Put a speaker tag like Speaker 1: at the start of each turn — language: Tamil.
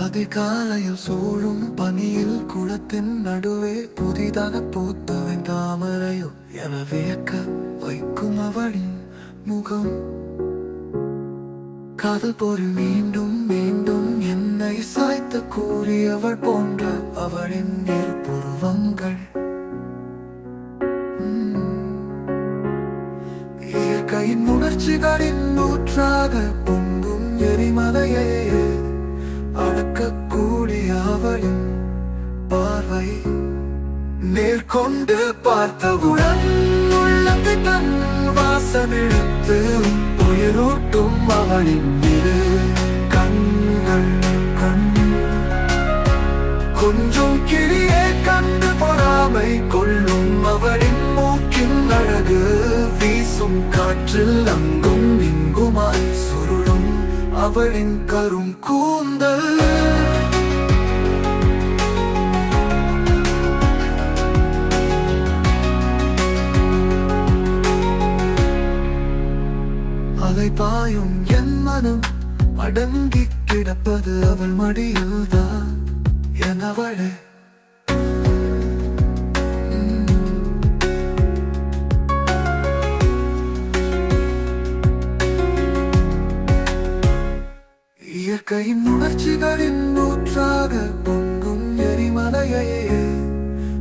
Speaker 1: அதிகாலையில் சூழும் பனியில் குளத்தின் நடுவே புதிதாக பூத்தவன் தாமரையோ என வியக்க வைக்கும் அவளின் முகம். காதல் போரில் மீண்டும் மீண்டும் என்னை சாய்த்து கூறியவள் போன்ற அவளின் இரு புருவங்கள். இயற்கையின் உணர்ச்சிகளின் நூற்றாக பொங்கும் எரிமலையே அடக்கக்கூடிய அவளின் பார்வை. நேர்கொண்டு பார்த்தவுடன் உள்ளத்தை தன் வாசமிழுத்து உயிரூட்டும் அவளின் இரு கண்கள். கொஞ்சம் கிளியே கண்டு பொறாமை கொள்ளும் அவளின் மூக்கின் அழகு. வீசும் காற்றில் அங்கும் இங்குமாய் சுருளும் அவளின் கரும் கூந்தல். அலை பாயும் என் மனம் அடங்கி கிடப்பது அவள் மடியில்தான் எனவளே. இயற்கையின் உணர்ச்சிகளின்